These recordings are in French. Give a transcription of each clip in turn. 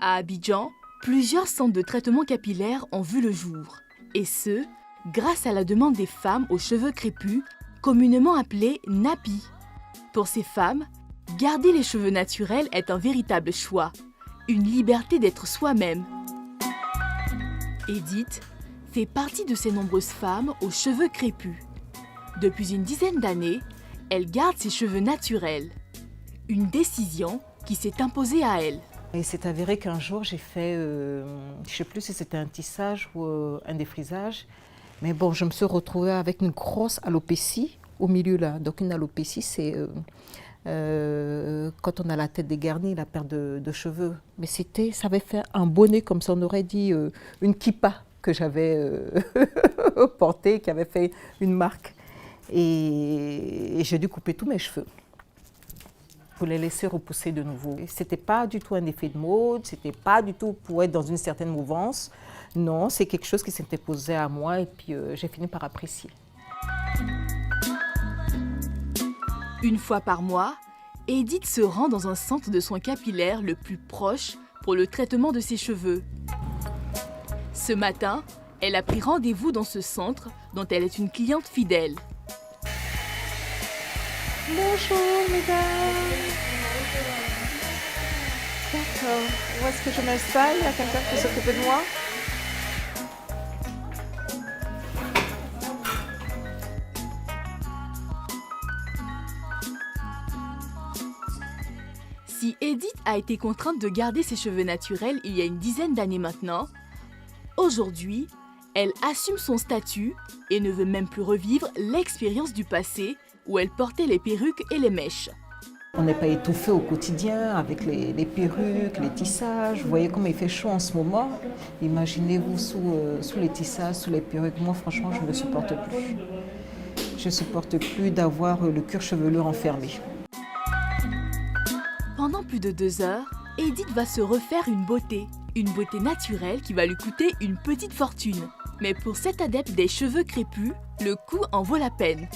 À Abidjan, plusieurs centres de traitement capillaire ont vu le jour. Et ce, grâce à la demande des femmes aux cheveux crépus, communément appelées nappies. Pour ces femmes, garder les cheveux naturels est un véritable choix, une liberté d'être soi-même. Edith fait partie de ces nombreuses femmes aux cheveux crépus. Depuis une dizaine d'années, elle garde ses cheveux naturels. Une décision qui s'est imposée à elle. Il s'est avéré qu'un jour, j'ai fait, je ne sais plus si c'était un tissage ou un défrisage, mais bon, je me suis retrouvée avec une grosse alopécie au milieu là. Donc une alopécie, c'est quand on a la tête dégarnie, la perte de cheveux. Mais ça avait fait un bonnet, comme ça on aurait dit, une kippa que j'avais portée, qui avait fait une marque. Et j'ai dû couper tous mes cheveux pour les laisser repousser de nouveau. Ce n'était pas du tout un effet de mode, ce n'était pas du tout pour être dans une certaine mouvance. Non, c'est quelque chose qui s'était posé à moi et puis j'ai fini par apprécier. Une fois par mois, Edith se rend dans un centre de soins capillaires le plus proche pour le traitement de ses cheveux. Ce matin, elle a pris rendez-vous dans ce centre dont elle est une cliente fidèle. Bonjour mesdames. D'accord. Où est-ce que je m'installe? Il y a quelqu'un qui s'occupe de moi? Si Edith a été contrainte de garder ses cheveux naturels il y a une dizaine d'années maintenant, aujourd'hui, elle assume son statut et ne veut même plus revivre l'expérience du passé où elle portait les perruques et les mèches. On n'est pas étouffé au quotidien avec les perruques, les tissages. Vous voyez comme il fait chaud en ce moment. Imaginez-vous sous les tissages, sous les perruques. Moi, franchement, je ne le supporte plus. Je ne supporte plus d'avoir le cuir chevelu enfermé. Pendant plus de 2 heures, Edith va se refaire une beauté naturelle qui va lui coûter une petite fortune. Mais pour cette adepte des cheveux crépus, le coût en vaut la peine.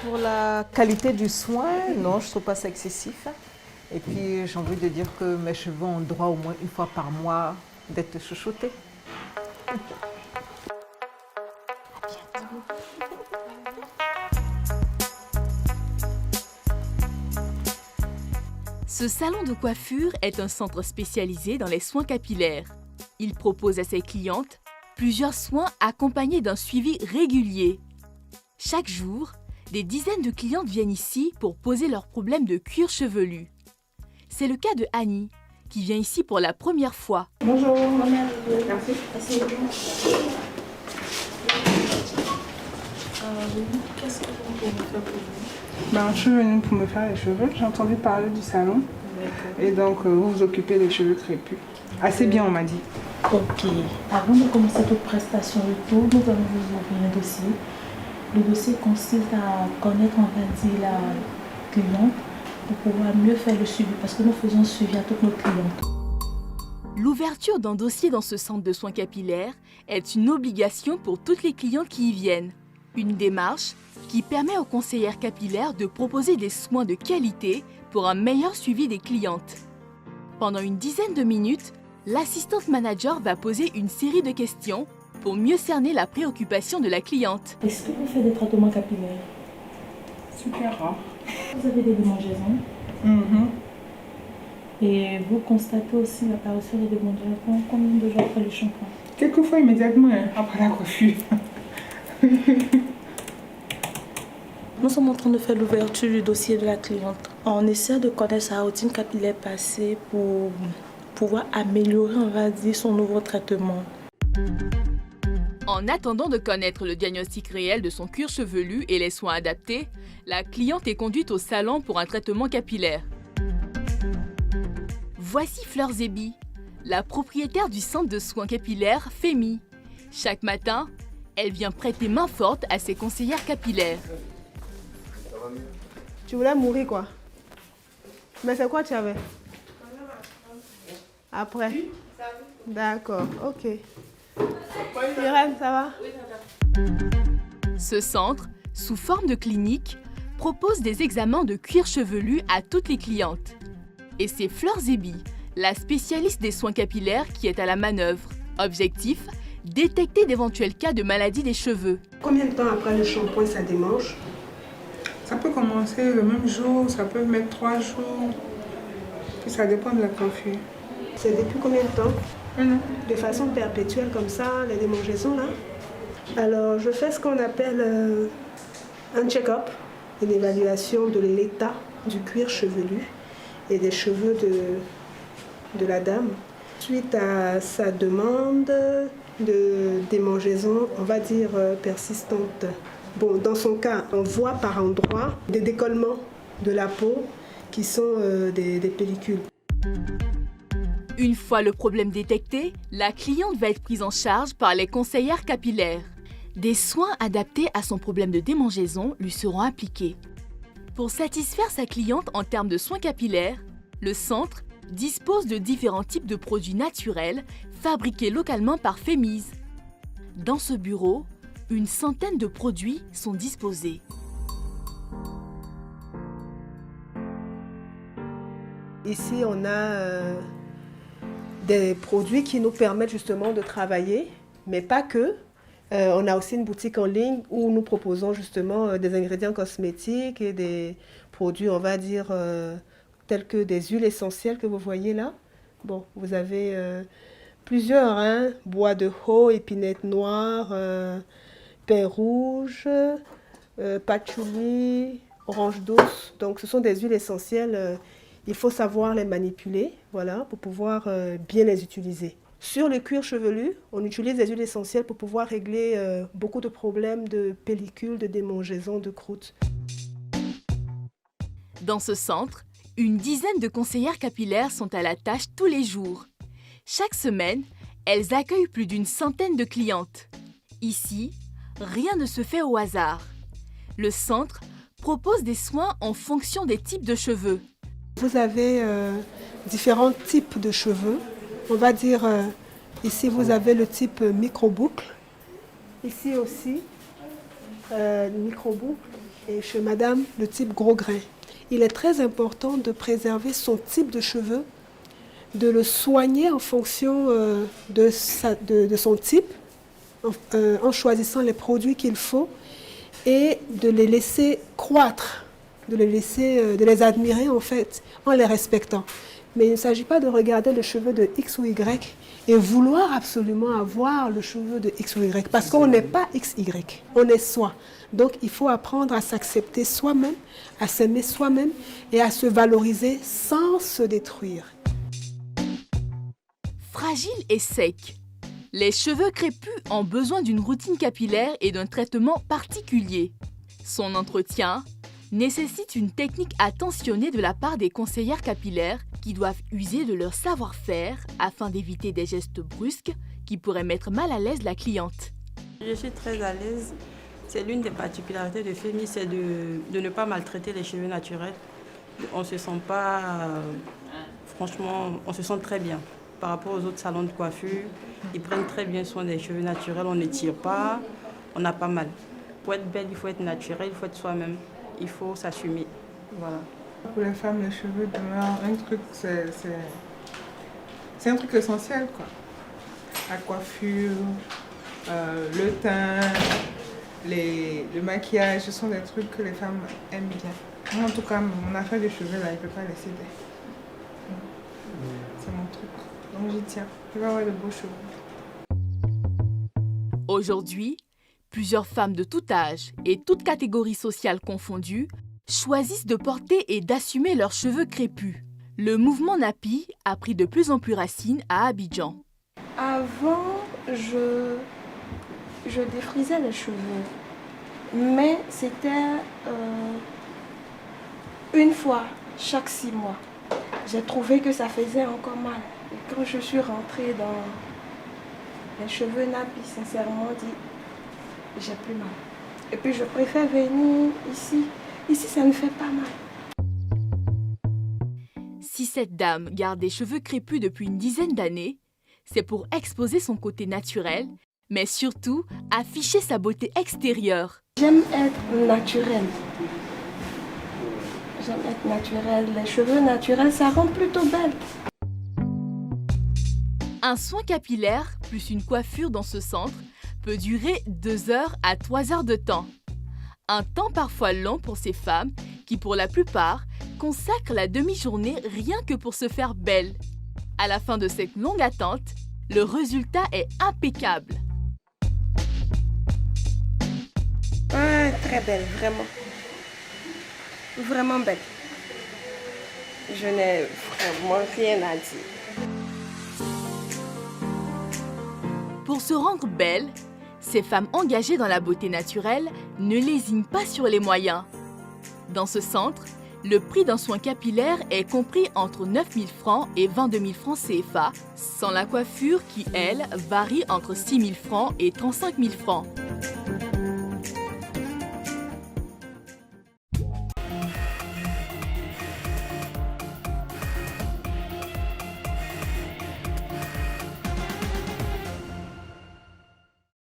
Pour la qualité du soin, non, je ne trouve pas ça excessif. Et puis, j'ai envie de dire que mes cheveux ont droit au moins une fois par mois d'être chouchoutés. Ce salon de coiffure est un centre spécialisé dans les soins capillaires. Il propose à ses clientes plusieurs soins accompagnés d'un suivi régulier. Chaque jour, des dizaines de clientes viennent ici pour poser leurs problèmes de cuir chevelu. C'est le cas de Annie, qui vient ici pour la première fois. Bonjour, merci. Qu'est-ce que vous pouvez me faire pour vous? Je suis venue pour me faire les cheveux. J'ai entendu parler du salon. Et donc, vous vous occupez des cheveux crépus. Assez bien, on m'a dit. Ok. Avant de commencer toute prestation et tout, nous allons vous ouvrir un dossier. Le dossier consiste à connaître, on va dire, la cliente pour pouvoir mieux faire le suivi parce que nous faisons un suivi à toutes nos clientes. L'ouverture d'un dossier dans ce centre de soins capillaires est une obligation pour toutes les clientes qui y viennent. Une démarche qui permet aux conseillères capillaires de proposer des soins de qualité pour un meilleur suivi des clientes. Pendant une dizaine de minutes, l'assistante manager va poser une série de questions pour mieux cerner la préoccupation de la cliente. Est-ce que vous faites des traitements capillaires? Super rare. Vous avez des démangeaisons? Et vous constatez aussi l'apparition des démangeaisons combien de jours après le shampoing? Quelquefois immédiatement après la coiffure. Nous sommes en train de faire l'ouverture du dossier de la cliente. On essaie de connaître sa routine capillaire passée pour pouvoir améliorer, on va dire, son nouveau traitement. En attendant de connaître le diagnostic réel de son cuir chevelu et les soins adaptés, la cliente est conduite au salon pour un traitement capillaire. Voici Fleur Zébi, la propriétaire du centre de soins capillaires FEMI. Chaque matin, elle vient prêter main forte à ses conseillères capillaires. Tu voulais mourir quoi? Mais c'est quoi tu avais? Après? D'accord, ok. Irène, ça va? Ce centre, sous forme de clinique, propose des examens de cuir chevelu à toutes les clientes. Et c'est Fleur Zébi, la spécialiste des soins capillaires qui est à la manœuvre. Objectif, détecter d'éventuels cas de maladie des cheveux. Combien de temps après le shampoing ça démange? Ça peut commencer le même jour, ça peut mettre 3 jours. Puis ça dépend de la coiffure. C'est depuis combien de temps? Non. De façon perpétuelle comme ça, les démangeaisons là? Alors je fais ce qu'on appelle un check-up, une évaluation de l'état du cuir chevelu et des cheveux de la dame. Suite à sa demande de démangeaison, on va dire persistante. Bon, dans son cas, on voit par endroits des décollements de la peau qui sont des pellicules. Une fois le problème détecté, la cliente va être prise en charge par les conseillères capillaires. Des soins adaptés à son problème de démangeaison lui seront appliqués. Pour satisfaire sa cliente en termes de soins capillaires, le centre dispose de différents types de produits naturels fabriqués localement par Fémise. Dans ce bureau, une centaine de produits sont disposés. Ici, on a des produits qui nous permettent justement de travailler, mais pas que. On a aussi une boutique en ligne où nous proposons justement des ingrédients cosmétiques et des produits, on va dire, tels que des huiles essentielles que vous voyez là. Bon, vous avez plusieurs, hein, bois de haut, épinette noire, pain rouge, patchouli, orange douce. Donc ce sont des huiles essentielles, il faut savoir les manipuler, voilà, pour pouvoir bien les utiliser. Sur le cuir chevelu, on utilise des huiles essentielles pour pouvoir régler beaucoup de problèmes de pellicules, de démangeaisons, de croûtes. Dans ce centre, une dizaine de conseillères capillaires sont à la tâche tous les jours. Chaque semaine, elles accueillent plus d'une centaine de clientes. Ici, rien ne se fait au hasard. Le centre propose des soins en fonction des types de cheveux. Vous avez différents types de cheveux. On va dire, ici vous avez le type micro-boucle. Ici aussi, micro-boucle. Et chez madame, le type gros grain. Il est très important de préserver son type de cheveux, de le soigner en fonction de son type, en choisissant les produits qu'il faut et de les laisser croître, de les admirer en fait, en les respectant. Mais il ne s'agit pas de regarder le cheveu de X ou Y et vouloir absolument avoir le cheveu de X ou Y, parce qu'on n'est pas XY, on est soi. Donc il faut apprendre à s'accepter soi-même, à s'aimer soi-même et à se valoriser sans se détruire. Fragile et sec, les cheveux crépus ont besoin d'une routine capillaire et d'un traitement particulier. Son entretien nécessite une technique attentionnée de la part des conseillères capillaires qui doivent user de leur savoir-faire afin d'éviter des gestes brusques qui pourraient mettre mal à l'aise la cliente. Je suis très à l'aise. C'est l'une des particularités de Fémis, c'est de ne pas maltraiter les cheveux naturels. On ne se sent pas, franchement, on se sent très bien. Par rapport aux autres salons de coiffure, ils prennent très bien soin des cheveux naturels, on ne tire pas, on n'a pas mal. Pour être belle, il faut être naturel, il faut être soi-même, il faut s'assumer. Voilà. Pour les femmes, les cheveux demeurent un truc, c'est un truc essentiel, quoi. La coiffure, le teint, le maquillage, ce sont des trucs que les femmes aiment bien. Moi, en tout cas, mon affaire de cheveux, là, il ne peut pas laisser des. C'est mon truc. Donc j'y tiens. Je vais avoir de beaux cheveux. Aujourd'hui, plusieurs femmes de tout âge et toutes catégories sociales confondues choisissent de porter et d'assumer leurs cheveux crépus. Le mouvement Napi a pris de plus en plus racine à Abidjan. Avant, je défrisais les cheveux, mais c'était une fois chaque 6 mois. J'ai trouvé que ça faisait encore mal. Et quand je suis rentrée dans les cheveux Napi, sincèrement dit, j'ai plus mal. Et puis je préfère venir ici. Ici, ça ne fait pas mal. Si cette dame garde des cheveux crépus depuis une dizaine d'années, c'est pour exposer son côté naturel, mais surtout afficher sa beauté extérieure. J'aime être naturelle. J'aime être naturelle. Les cheveux naturels, ça rend plutôt belle. Un soin capillaire plus une coiffure dans ce centre peut durer 2 heures à 3 heures de temps. Un temps parfois long pour ces femmes qui, pour la plupart, consacrent la demi-journée rien que pour se faire belle. À la fin de cette longue attente, le résultat est impeccable. Ah, très belle, vraiment. Vraiment belle. Je n'ai vraiment rien à dire. Pour se rendre belle, ces femmes engagées dans la beauté naturelle ne lésinent pas sur les moyens. Dans ce centre, le prix d'un soin capillaire est compris entre 9 000 francs et 22 000 francs CFA, sans la coiffure qui, elle, varie entre 6 000 francs et 35 000 francs.